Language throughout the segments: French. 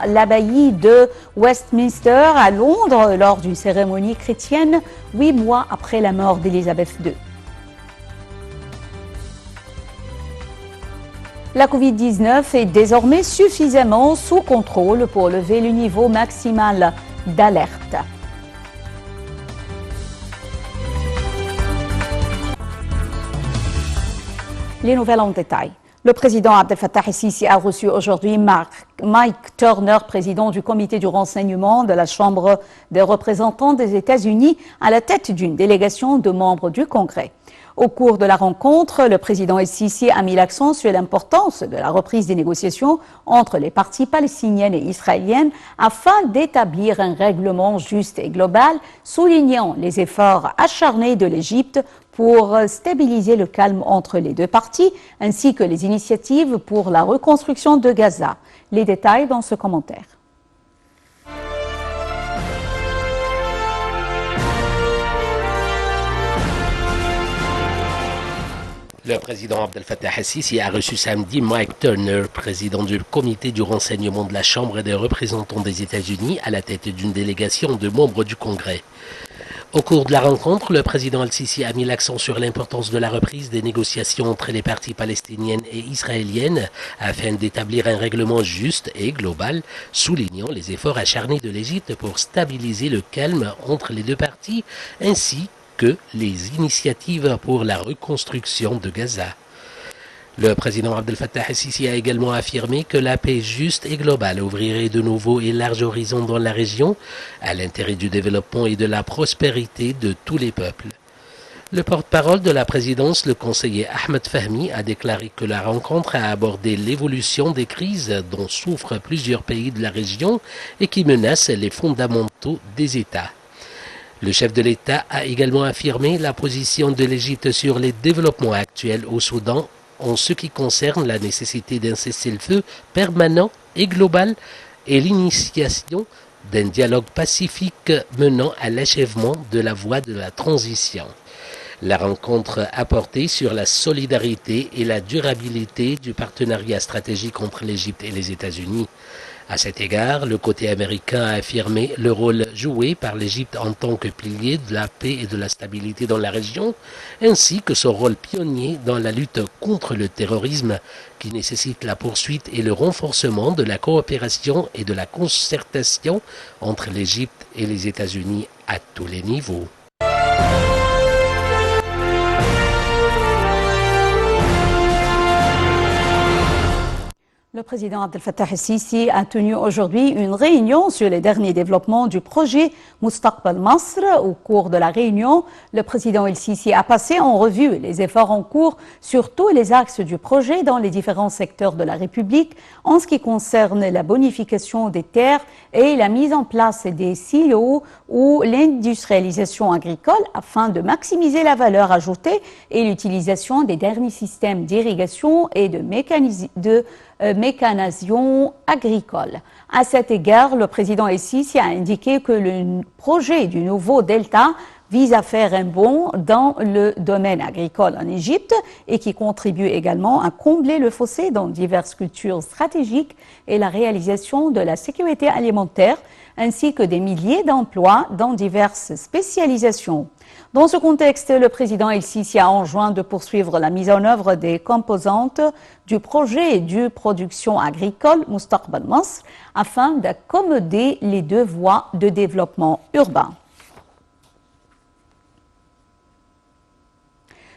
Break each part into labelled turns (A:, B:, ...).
A: l'abbaye de Westminster à Londres lors d'une cérémonie chrétienne 8 mois après la mort d'Élisabeth II. La Covid-19 est désormais suffisamment sous contrôle pour lever le niveau maximal d'alerte. Les nouvelles en détail. Le président Abdel Fattah el-Sisi a reçu aujourd'hui Mike Turner, président du comité du renseignement de la Chambre des représentants des États-Unis, à la tête d'une délégation de membres du Congrès. Au cours de la rencontre, le président el-Sisi a mis l'accent sur l'importance de la reprise des négociations entre les parties palestiniennes et israéliennes afin d'établir un règlement juste et global, soulignant les efforts acharnés de l'Égypte pour stabiliser le calme entre les deux parties, ainsi que les initiatives pour la reconstruction de Gaza. Les détails dans ce commentaire.
B: Le président Abdel Fattah el-Sisi a reçu samedi Mike Turner, président du comité du renseignement de la Chambre des représentants des États-Unis, à la tête d'une délégation de membres du Congrès. Au cours de la rencontre, le président el-Sisi a mis l'accent sur l'importance de la reprise des négociations entre les parties palestiniennes et israéliennes afin d'établir un règlement juste et global, soulignant les efforts acharnés de l'Égypte pour stabiliser le calme entre les deux parties, ainsi que les initiatives pour la reconstruction de Gaza. Le président Abdel Fattah el-Sisi a également affirmé que la paix juste et globale ouvrirait de nouveaux et larges horizons dans la région, à l'intérêt du développement et de la prospérité de tous les peuples. Le porte-parole de la présidence, le conseiller Ahmed Fahmi, a déclaré que la rencontre a abordé l'évolution des crises dont souffrent plusieurs pays de la région et qui menacent les fondamentaux des États. Le chef de l'État a également affirmé la position de l'Égypte sur les développements actuels au Soudan en ce qui concerne la nécessité d'un cessez-le-feu permanent et global et l'initiation d'un dialogue pacifique menant à l'achèvement de la voie de la transition. La rencontre a porté sur la solidarité et la durabilité du partenariat stratégique entre l'Égypte et les États-Unis. À cet égard, le côté américain a affirmé le rôle joué par l'Égypte en tant que pilier de la paix et de la stabilité dans la région, ainsi que son rôle pionnier dans la lutte contre le terrorisme, qui nécessite la poursuite et le renforcement de la coopération et de la concertation entre l'Égypte et les États-Unis à tous les niveaux.
A: Le président Abdel Fattah el-Sisi a tenu aujourd'hui une réunion sur les derniers développements du projet Mustaqbal Masr. Au cours de la réunion, le président el-Sisi a passé en revue les efforts en cours sur tous les axes du projet dans les différents secteurs de la République en ce qui concerne la bonification des terres et la mise en place des silos ou l'industrialisation agricole afin de maximiser la valeur ajoutée et l'utilisation des derniers systèmes d'irrigation et de mécanisation agricole. À cet égard, le président el-Sisi a indiqué que le projet du nouveau Delta vise à faire un bond dans le domaine agricole en Égypte et qui contribue également à combler le fossé dans diverses cultures stratégiques et la réalisation de la sécurité alimentaire, ainsi que des milliers d'emplois dans diverses spécialisations. Dans ce contexte, le président el-Sisi a enjoint de poursuivre la mise en œuvre des composantes du projet de production agricole Mustaqbal Masr afin d'accommoder les deux voies de développement urbain.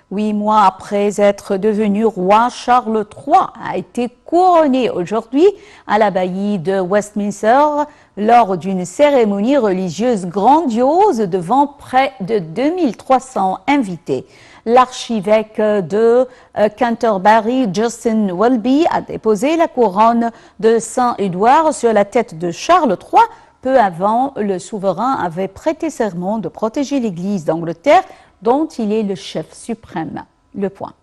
A: 8 mois après être devenu roi, Charles III a été couronné aujourd'hui à l'abbaye de Westminster lors d'une cérémonie religieuse grandiose devant près de 2300 invités. L'archevêque de Canterbury, Justin Welby, a déposé la couronne de Saint-Édouard sur la tête de Charles III. Peu avant, le souverain avait prêté serment de protéger l'Église d'Angleterre dont il est le chef suprême. Le point.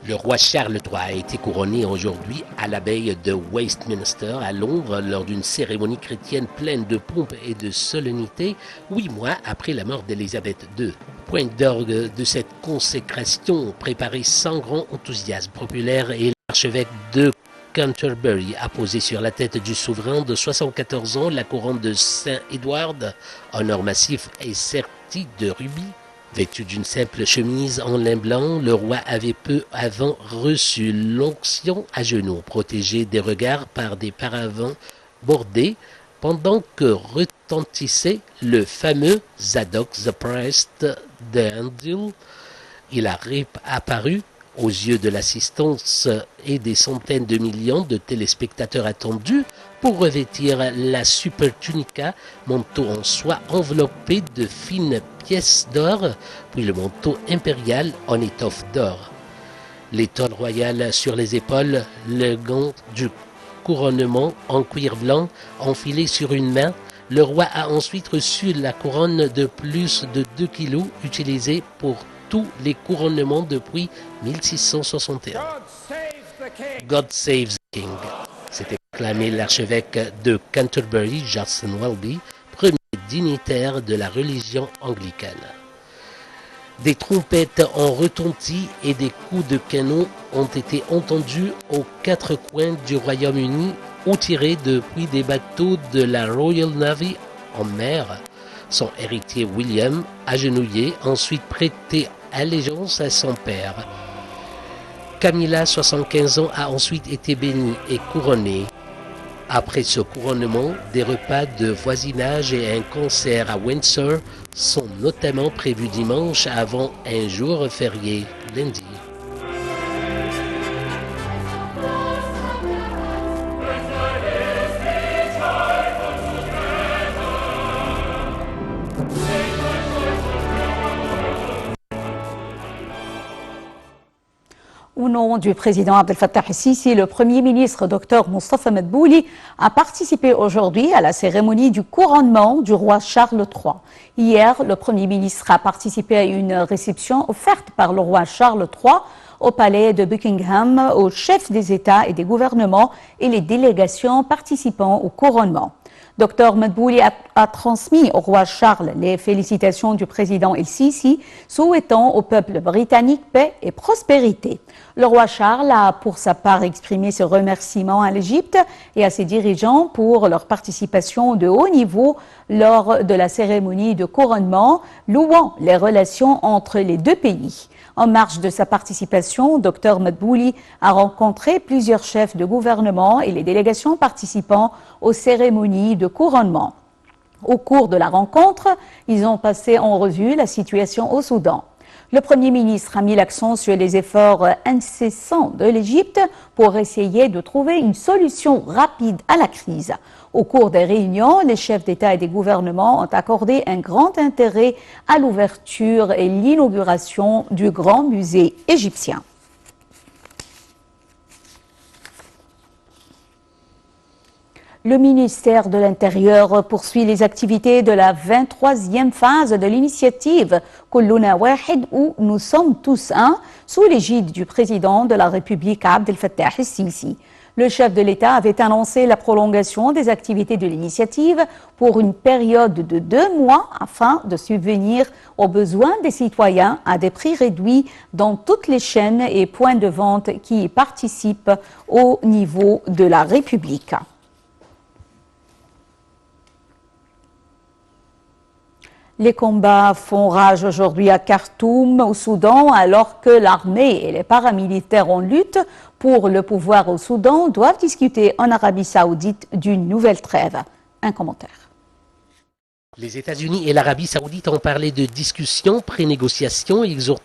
B: Le roi Charles III a été couronné aujourd'hui à l'abbaye de Westminster à Londres lors d'une cérémonie chrétienne pleine de pompe et de solennité, 8 mois après la mort d'Élisabeth II. Point d'orgue de cette consécration préparée sans grand enthousiasme populaire et l'archevêque de Canterbury a posé sur la tête du souverain de 74 ans la couronne de Saint-Édouard, en or massif et serti de rubis. Vêtu d'une simple chemise en lin blanc, le roi avait peu avant reçu l'onction à genoux, protégé des regards par des paravents bordés, pendant que retentissait le fameux Zadok the Priest d'Endil. Il a réapparu aux yeux de l'assistance et des centaines de millions de téléspectateurs attendus pour revêtir la super tunica, manteau en soie enveloppé de fines pièces d'or, puis le manteau impérial en étoffe d'or. L'étole royale sur les épaules, le gant du couronnement en cuir blanc enfilé sur une main. Le roi a ensuite reçu la couronne de plus de 2 kilos utilisée pour tous les couronnements depuis 1661. God save the King, s'est exclamé l'archevêque de Canterbury, Justin Welby, premier dignitaire de la religion anglicane. Des trompettes ont retenti et des coups de canon ont été entendus aux 4 coins du Royaume-Uni ou tirés depuis des bateaux de la Royal Navy en mer. Son héritier William, agenouillé, ensuite prêté allégeance à son père. Camilla, 75 ans, a ensuite été bénie et couronnée. Après ce couronnement, des repas de voisinage et un concert à Windsor sont notamment prévus dimanche avant un jour férié, lundi.
A: Au nom du président Abdel Fattah el-Sisi, le Premier ministre Dr Moustapha Madbouli a participé aujourd'hui à la cérémonie du couronnement du roi Charles III. Hier, le Premier ministre a participé à une réception offerte par le roi Charles III au palais de Buckingham aux chefs des États et des gouvernements et les délégations participant au couronnement. Dr Madbouli a transmis au roi Charles les félicitations du président el-Sisi, souhaitant au peuple britannique paix et prospérité. Le roi Charles a pour sa part exprimé ses remerciements à l'Égypte et à ses dirigeants pour leur participation de haut niveau lors de la cérémonie de couronnement, louant les relations entre les deux pays. En marge de sa participation, Dr Madbouli a rencontré plusieurs chefs de gouvernement et les délégations participant aux cérémonies de couronnement. Au cours de la rencontre, ils ont passé en revue la situation au Soudan. Le Premier ministre a mis l'accent sur les efforts incessants de l'Égypte pour essayer de trouver une solution rapide à la crise. Au cours des réunions, les chefs d'État et des gouvernements ont accordé un grand intérêt à l'ouverture et l'inauguration du Grand Musée égyptien. Le ministère de l'Intérieur poursuit les activités de la 23e phase de l'initiative Kulluna Wahid, où nous sommes tous un, sous l'égide du président de la République Abdel Fattah el-Sisi. Le chef de l'État avait annoncé la prolongation des activités de l'initiative pour une période de 2 mois afin de subvenir aux besoins des citoyens à des prix réduits dans toutes les chaînes et points de vente qui y participent au niveau de la République. Les combats font rage aujourd'hui à Khartoum, au Soudan, alors que l'armée et les paramilitaires en lutte pour le pouvoir au Soudan doivent discuter en Arabie Saoudite d'une nouvelle trêve. Un commentaire.
B: Les États-Unis et l'Arabie Saoudite ont parlé de discussions, pré-négociations et exhorté